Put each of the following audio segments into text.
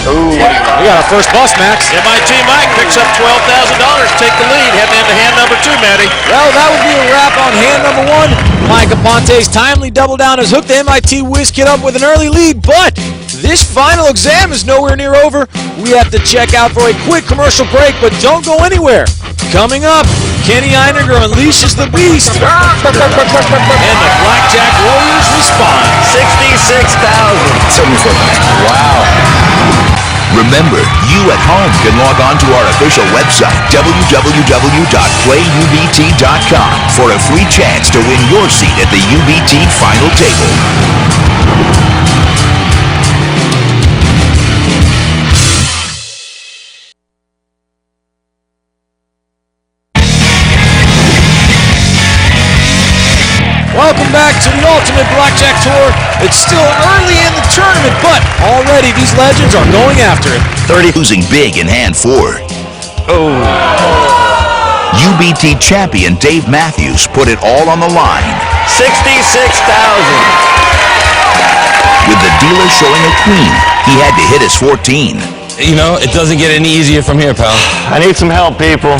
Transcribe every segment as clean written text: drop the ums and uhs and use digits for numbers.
Ooh. We got our first bust, Max. MIT Mike picks up $12,000. Take the lead. Heading into hand number 2, Matty. Well, that would be a wrap on hand number 1. Mike Aponte's timely double down has hooked the MIT Whiz Kid up with an early lead, but this final exam is nowhere near over. We have to check out for a quick commercial break, but don't go anywhere. Coming up, Kenny Einiger unleashes the beast. And the Blackjack Warriors respond. 66,000. 74,000. Wow. Remember, you at home can log on to our official website, www.playubt.com, for a free chance to win your seat at the UBT final table. Welcome back to the Ultimate Blackjack Tour. It's still early in the tournament, but already these legends are going after it. 30 losing big in hand 4. Oh. UBT champion Dave Matthews put it all on the line. 66,000. With the dealer showing a queen, he had to hit his 14. You know, it doesn't get any easier from here, pal. I need some help, people.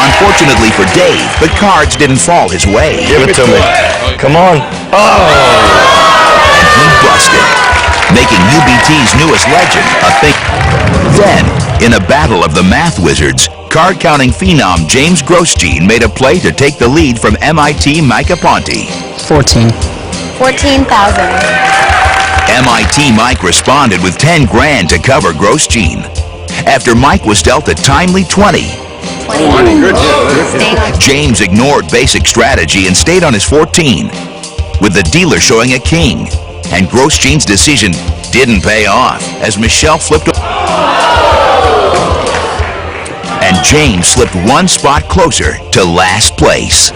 Unfortunately for Dave, the cards didn't fall his way. Give it to me. Come on. Oh! And he busted, making UBT's newest legend a thing. Then, in a battle of the math wizards, card-counting phenom James Grosjean made a play to take the lead from MIT Mike Aponte. 14. 14,000. MIT Mike responded with 10 grand to cover Grosjean. After Mike was dealt a timely 20, 20. Good job. James ignored basic strategy and stayed on his 14, with the dealer showing a king. And Grosjean's decision didn't pay off, as Michelle flipped and James slipped one spot closer to last place.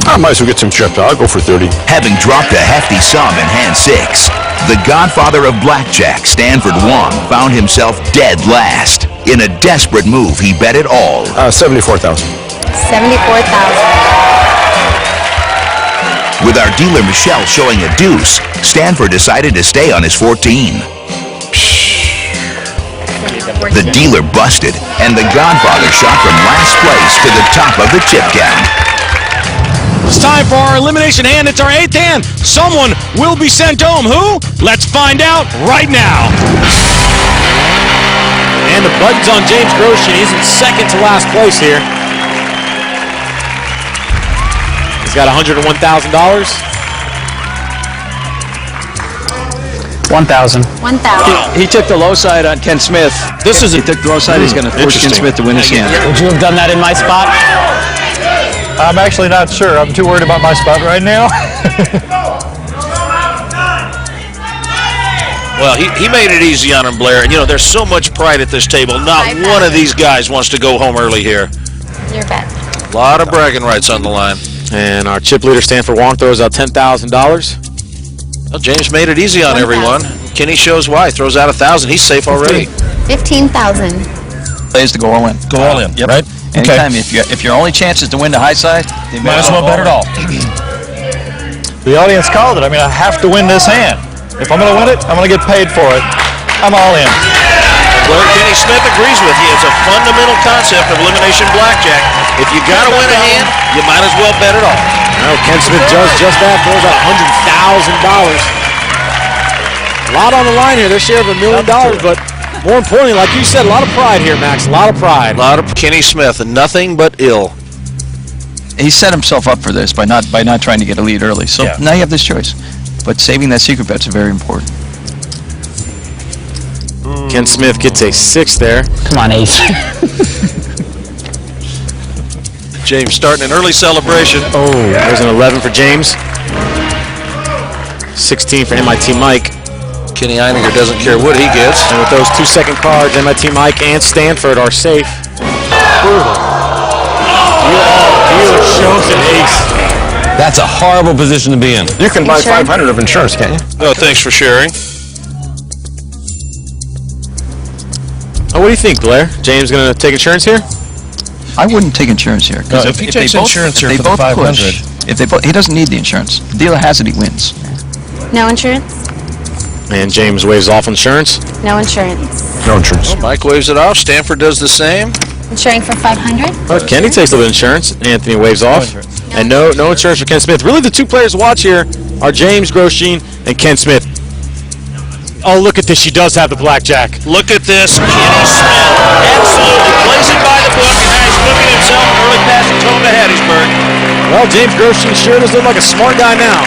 I might as well get some chips. I'll go for 30. Having dropped a hefty sum in hand 6, the godfather of Blackjack, Stanford Wong, found himself dead last. In a desperate move, he bet it all. 74,000. 74,000. With our dealer Michelle showing a deuce, Stanford decided to stay on his 14. The dealer busted, and the godfather shot from last place to the top of the chip count. It's time for our elimination hand. It's our 8th hand. Someone will be sent home. Who? Let's find out right now. And the button's on James Grosjean. He's in second to last place here. He's got $101,000. 1,000. 1,000. He took the low side on Ken Smith. He took the low side. He's going to force Ken Smith to win his hand. Would you have done that in my spot? I'm actually not sure. I'm too worried about my spot right now. Well, he made it easy on him, Blair. And, you know, there's so much pride at this table. Not one of these guys wants to go home early here. Your bet. A lot of bragging rights on the line. And our chip leader, Stanford Wong, throws out $10,000. Well, James made it easy on 1,000. everyone. Kenny shows why. Throws out 1,000. He's safe already. 15,000. Plays to go all in. Go all in, Yep. right? Anytime, if your only chance is to win the high side, you Might as well bet it all. The audience called it. I mean, I have to win this hand. If I'm going to win it, I'm going to get paid for it. I'm all in. Blair, Kenny Smith agrees with you. It's a fundamental concept of elimination blackjack. If you got to win a hand, you might as well bet it all. Well, Ken Smith does just that. Throws out $100,000. A lot on the line here. Their share of $1 million, but more importantly, like you said, a lot of pride here, Max. A lot of pride. A lot of Kenny Smith, and nothing but ill. he set himself up for this by not trying to get a lead early. So now you have this choice. But saving that secret bet's very important. Ken Smith gets a 6 there. Come on, ace. James starting an early celebration. Oh, there's an 11 for James. 16 for MIT Mike. Kenny Einiger doesn't care what he gets. And with those 2 second cards, MIT Mike and Stanford are safe. Brutal. Dealer shows an ace. That's a horrible position to be in. You can buy 500 of insurance, can't you? No, thanks for sharing. Oh, what do you think, Blair? James going to take insurance here? I wouldn't take insurance here. No, if he takes insurance here for the 500. He doesn't need the insurance. The dealer has it, he wins. No insurance? And James waves off insurance. No insurance. No insurance. Mike waves it off. Stanford does the same. Insuring for 500. Kenny takes a little insurance. Anthony waves off. And no insurance for Ken Smith. Really, the two players to watch here are James Grosjean and Ken Smith. Oh, look at this. She does have the blackjack. Look at this. Kenny Smith absolutely plays it by the book, and now he's booking himself an early passing home to Hattiesburg. Well, James Grosjean sure does look like a smart guy now.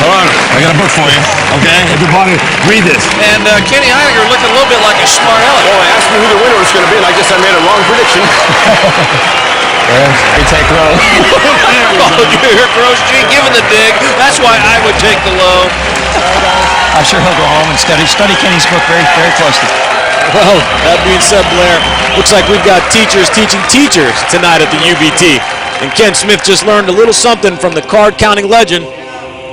Hold on, I got a book for you. Okay, everybody, read this. And Kenny Heidegger looking a little bit like a smart aleck. Well, asked me who the winner was going to be, and I guess I made a wrong prediction. We take low. Oh, you hear Grosjean giving the dig. That's why I would take the low. I'm sure he'll go home and study Kenny's book very, very closely. Well, that being said, Blair, looks like we've got teachers teaching teachers tonight at the UBT. And Ken Smith just learned a little something from the card-counting legend,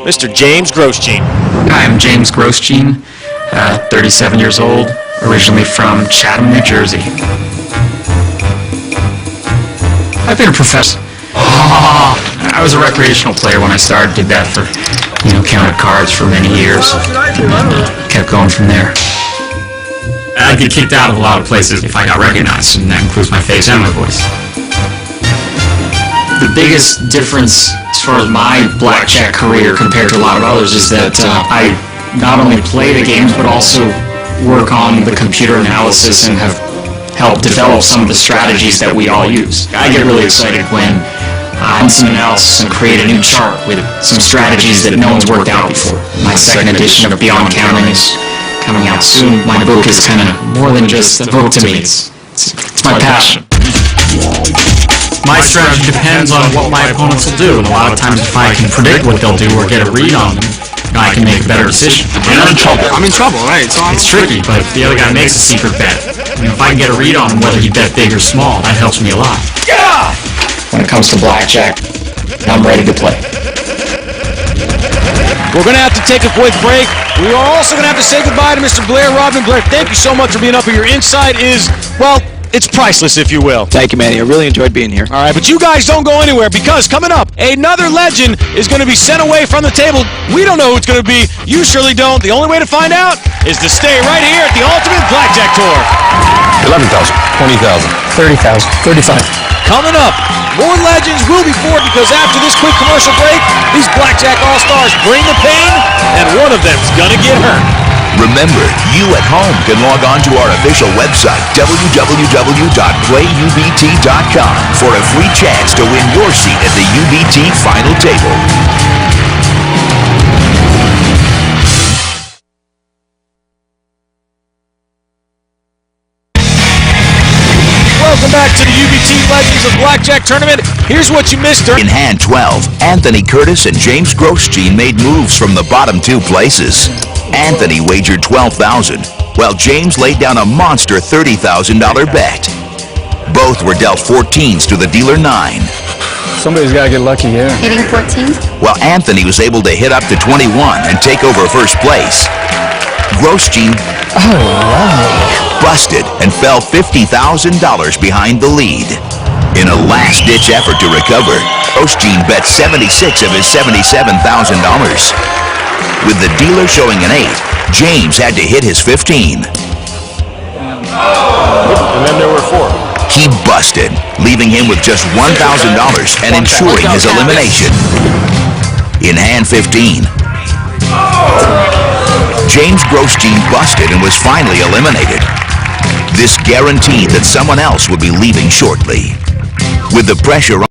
Mr. James Grosjean. Hi, I'm James Grosjean, 37 years old, originally from Chatham, New Jersey. I've been a professor. I was a recreational player when I started. Did that for, counted cards for many years, and then kept going from there. I'd get kicked out of a lot of places if I got recognized, and that includes my face and my voice. The biggest difference as far as my blackjack career compared to a lot of others is that I not only play the games but also work on the computer analysis and have helped develop some of the strategies that we all use. I get really excited when I run some analysis and create a new chart with some strategies that no one's worked out before. My second edition of Beyond Counting is coming out soon. My book is kind of more than just a book to me. It's my passion. My strategy depends on what my opponents will do, and a lot of times if I can predict what they'll do or get a read on them, I can make a better decision. I'm in trouble, right? It's tricky, but if the other guy makes a secret bet, if I can get a read on him, whether he bet big or small, that helps me a lot. When it comes to blackjack, I'm ready to play. We're going to have to take a quick break. We are also going to have to say goodbye to Mr. Blair Robin. Blair, thank you so much for being up here. Your insight is, well, it's priceless, if you will. Thank you, Manny. I really enjoyed being here. All right, but you guys don't go anywhere, because coming up, another legend is going to be sent away from the table. We don't know who it's going to be. You surely don't. The only way to find out is to stay right here at the Ultimate Blackjack Tour. 11,000. 20,000. 30,000. 35. Coming up, more legends will be formed, because after this quick commercial break, these Blackjack All-Stars bring the pain, and one of them's going to get hurt. Remember, you at home can log on to our official website, www.playubt.com, for a free chance to win your seat at the UBT final table. Welcome back to the UBT Legends of Blackjack Tournament. Here's what you missed. In hand 12, Anthony Curtis and James Grosjean made moves from the bottom two places. Anthony wagered $12,000, while James laid down a monster $30,000 bet. Both were dealt 14s to the dealer 9. Somebody's got to get lucky here. Hitting 14. While Anthony was able to hit up to 21 and take over first place, Grosjean busted and fell $50,000 behind the lead. In a last-ditch effort to recover, Grosjean bet 76 of his $77,000. With the dealer showing an 8, James had to hit his 15. And then there were 4. He busted, leaving him with just $1,000 and ensuring his elimination. In hand 15, James Grosjean busted and was finally eliminated. This guaranteed that someone else would be leaving shortly. With the pressure on